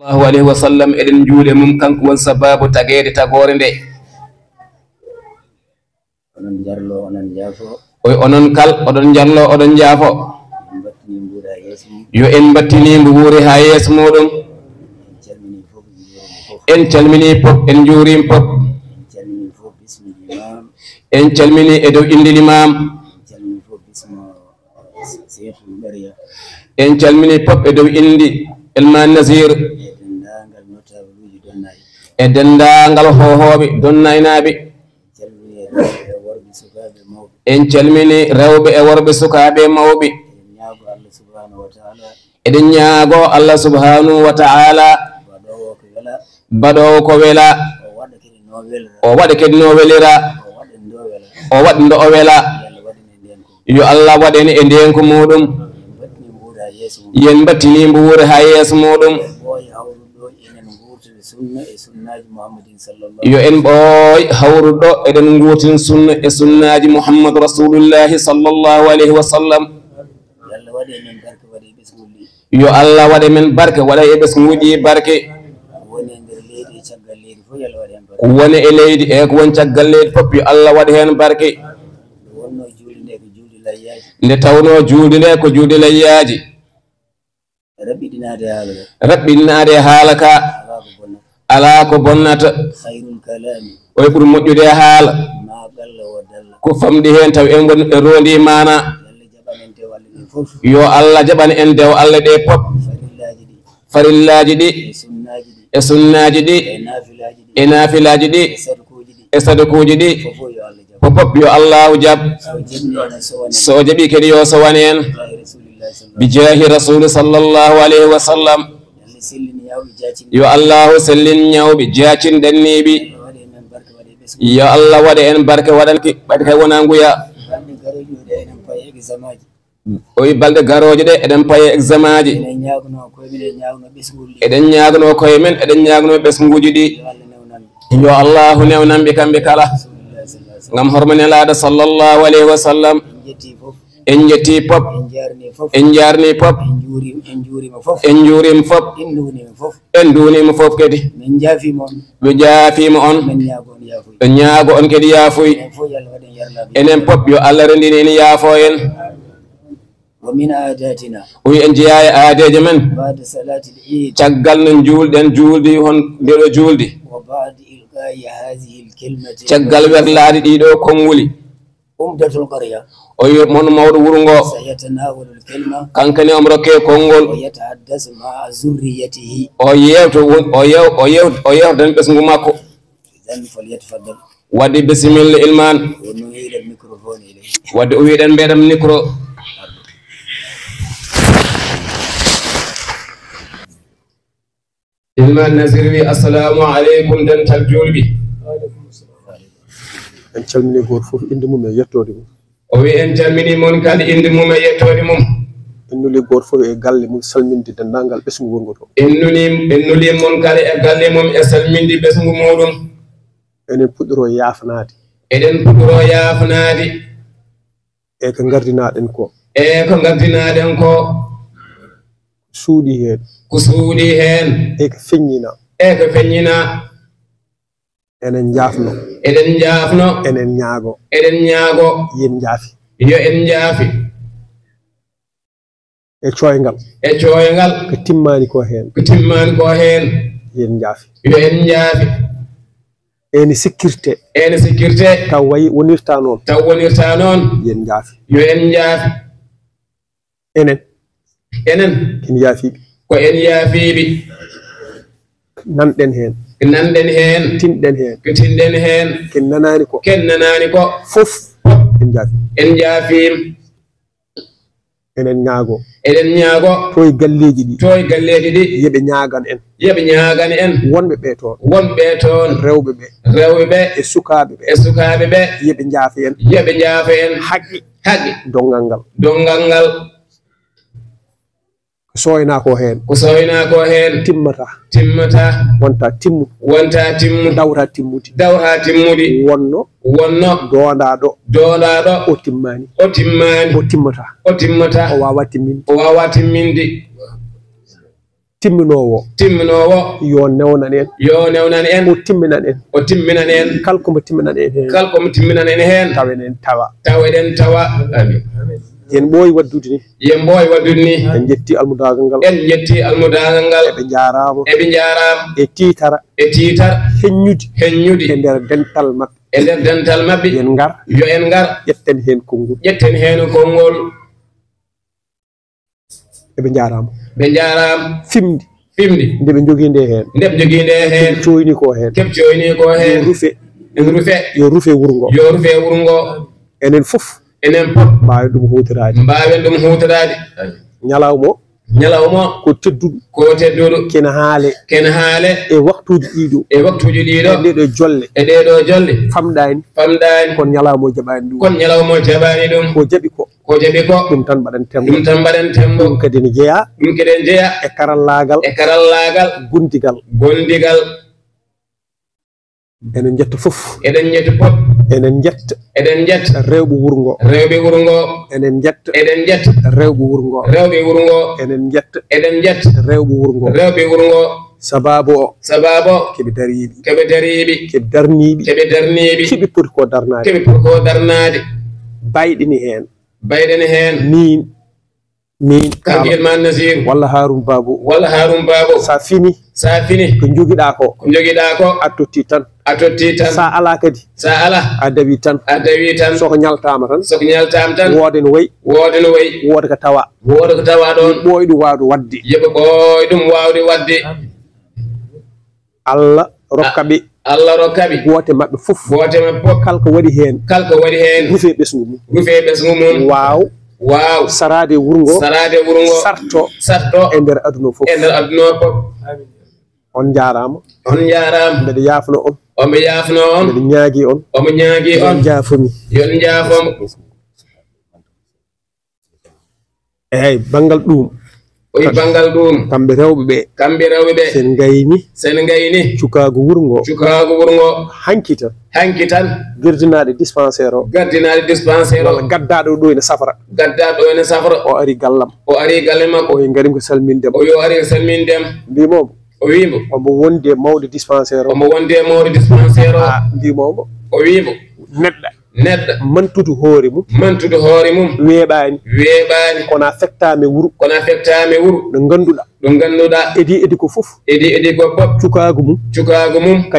sallallahu alaihi wasallam eden juule mum kanko won sababu tagede tagore nde onon jarlo onon jaafo oy onon kal odon jarlo odon jaafo yo en battini mbo wuuri ha yeeso muɗum en calmini pop en juurim pop en calmini e dow inde l'imam en calmini pop e dow indi elman nasir e dendagal hohoɓe donnaynaɓe en calmini rewɓe e worɓe sukaɓe mawɓe eɗen ñaago Allah subhanahu wa ta'ala baɗowo ko wela o waɗa kadi no welira o waɗa ndo o wela yo Allah waɗene e ndenko muɗum yen battini mbo wuuri ha yeeso muɗum yo en ɓooy hawruɗo eɗen guutin sunna e sunnaji Muhammad rasulullahi sallallahu alaihi wa sallam yo Allah waɗe men barke waɗa e ɓesguji barke ko woni e leydi e ko woni caggal leydi fof yo Allah waɗa hen barke nde tawno juulde nde ko juulde layyaji raɓɓinade haala ka ala ko bonnata oy ɓuuri moƴƴude haala ko famɗi hen taw en gon e rondi mana yo Allah jaɓana en dew Allah ɗe pop farillaji ɗi e sunnaji ɗi e nafilaji ɗi e sadakuji ɗi pop yo Allahu jab so jaɓi kadi yo sowan en bijahi rasul sallallahu alaihi wa sallam yo Allahu sellin ñawɓe jacinɗanniɓe yo Allah waɗa en barke waɗanki ɓaɗi kay wona nguya oyi balɗe garoje ɗe eɗen paye examen aji eɗen ñagno koye men eɗen ñagno ɓesguji ɗi yo Allahu newnanɓe kamɓe kala gam hormane laaɗa sallallahu alaihi wa sallam en jetti pop en jarni pop en juurima fop en dunima fof kadi ɓe jaafima on ɓe ñaago on kadi yaafuy enen pop yo Allah rendini en yaafo en oyi en jeeya e aadeje men caggal no juulɗen juuldi hon ndeɗo juuldi caggal werlaade ɗiɗo konnguli oyi mon mawɗo wuro ngo kankane omo rokke konngol o yewtan ɓesngu makko wadde bisimilla ilman wadde o wiɗen mbeɗam micro ilman nasir wi assalamu aleykum dental julɓi en calmini goto fof inde mum e yettode mum o wi en calmini mon kadi inde mum e yettode mum en nuli goto fof e galle mum salminde dendagal ɓesgu wongo to en nuli mon kadi e galle mum e salminde ɓesgu muɗum enen puɗɗoro yafanade eɗen puɗɗoro yafanade e ko gardinaɗen ko suuɗi hen ko suuɗi hen e ko feññina enen jaafno eɗen jaafno enen ñaago yen jaafi yo en jaafi e coyngal ko timmani ko hen yen jaafi yo en jaafi ene sécurité taw wonirta noon yen jaafi yo en jaafi enen ken yaafiɓe ko en yaafiɓe nanɗen hen tinɗen hen ken nanani ko fof en jaafim eɗen ñaago toye galleji ɗi yeɓe ñaagan en wonɓe ɓe toon rewɓe e sukaɓe ɓe yeɓe jaafa en haqqi dongal ngal ko soyna ko hen timmata wonta timmu dawra timmude wonno dondaɗo o timmani o timmata o wawa timminde timminowo yo newnan en o timminan en kalko mo timminan en hen tawen tawa amin yen boy waddude ni en jetti almudagal ngal e jaarama e titara heññude e nder dental mabbe yen ngar jetten hen kongol e be jaarama fimdi nde be joginde hen coyni ko hen yo rufe wurgo enen fof mbawen dum hutorade ñalawmo ko tedduɗo kena haale e waktuji ɗiɗo e ɗeɗo jolle famɗani kon ñalawmo jaɓani ɗum ko jaɓi ko ɗum tan mbaɗen tembo ɗum kadi ne jeeya e karallagal gondigal enen jetta fof enen jetta rewɓe wurgo enen jetta rewɓe wurgo enen jetta rewɓe wurgo sababu o keɓe dariɓe keɓe darniɓe keɓe poti ko darnade bayɗini hen min Abdourahmane Nasir walla Haroun Babou sa fini ko jogiɗa ko a totti tan sa ala kadi a dawi tan soko ñaltama tan woode no wayi woode ko tawa ɗon ɓoyɗum wawde wadde Allah rokkaɓe wote mabɓe fof kalko waɗi hen rufe ɓesgu mum waaw sarade wurgo sarto e nder aduna fof on jarama mbeɗa yafno on mbeɗa ñaagui on yon jaafomi eyyi banggal ɗum kamɓe rewɓe sen gayni cukagu wurgo hanki tan gardinaɗe dispensaire o walla gaddaɗo ɗo ene safara o ari gallam makko o garim ko salmindem mbimomo omo wondi e mawde dispensaire o mbimomo neɗɗo mantude hoore mum weeɓani kono a fektame wuro ɗo ganduɗa edi ko fof cukagu mum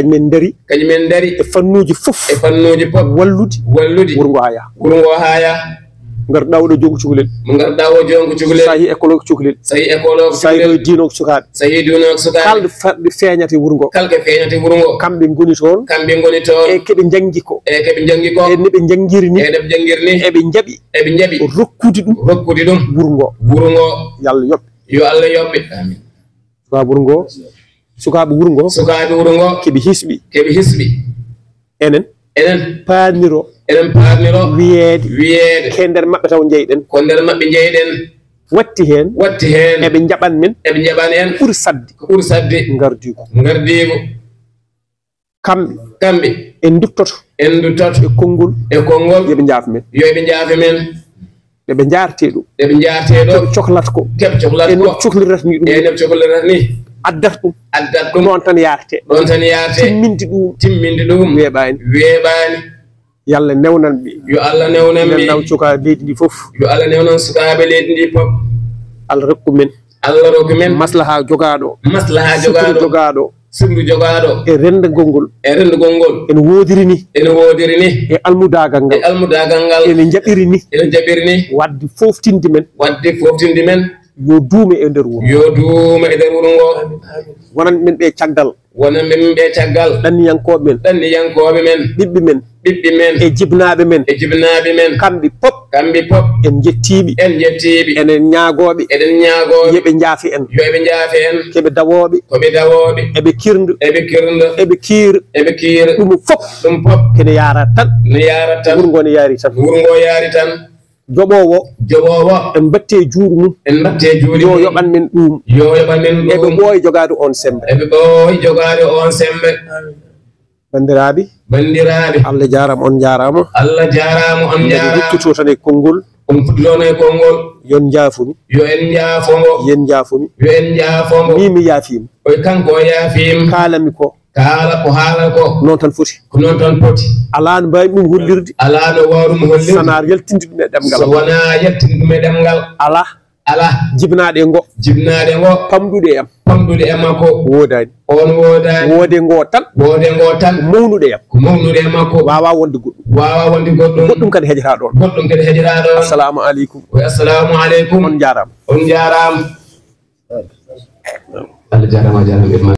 kañumen daari e fannuji fof wallude wuro ngo haya ngar ɗawɗo jongu cukalel sahi école cukalel sahi ɗo diinogo sukaɓe kalɗo farɗe feeñate wuro ngo kamɓe goni toon e keɓe jangi ko e neɓe jangguirni eɓe jaaɓi rokkude ɗum wuro ngo yo Allah yoɓɓe sukaɓe wuro ngo keɓe hisɓi enen paadniro wiyeede ke nder maɓɓe taw jeyɗen watti hen eɓe jaɓan men ɓuuri sadde gardigo kamɓe en duttoto e konngol yoɓe jaafa men ɗeɓe jarte ɗum keɓe cohlata ko e no cohlirata ni addat ɗum ɗon tan yarte timminde ɗum weeɓani yalla newnan ɓe newnam cukaɓe leydi ndi fof Allah rokku men maslaha jogaɗo sirru jogaɗo e rendagol ngol ene wodirini e almudagal ngal ene jaɓirini wadde foftinde men yo duume e nder wuro ngo wonan men ɓe caggal ɗanniyankoɓe men ɓiɓɓe men e jibnaɓe men kamɓe pop en jettiɓe enen ñaagoɓe yoɓe jaafi en keɓe dawoɓe eɓe kirda eɓe kiira ɗum fof kene yara tan wuro ngo ne yaari tan joɓowo en batte juuɗe mum yo yoɓan men ɗum eɓe ɓooyi jogade on sembe bandiraɓe Allah jarama on jarama mbeɗa ruttuto tan e konngol fuɗɗitone konngol yon jaafumi yo en jaafongo yen jaafumi yo en jaafongo mimi yaafima oy kanko o yaafima kaalami ko kaala ko haala ko noon tan foti ko noon tan poti alaa no mbawi ɗum hollirde alaa no waawi ɗum hollirde sana yaltinde ɗum e ɗemgal so wonaa yaltinde ɗum e ɗemgal ala jibnaɗe ngo pamɗuɗe e makko woodani on woodani woode ngo tan mawnuɗe e ko mawnuɗe e makko wawa wonde goɗɗum goɗɗum kadi hejata ɗon assalamu aleykum on jarama Allah jarama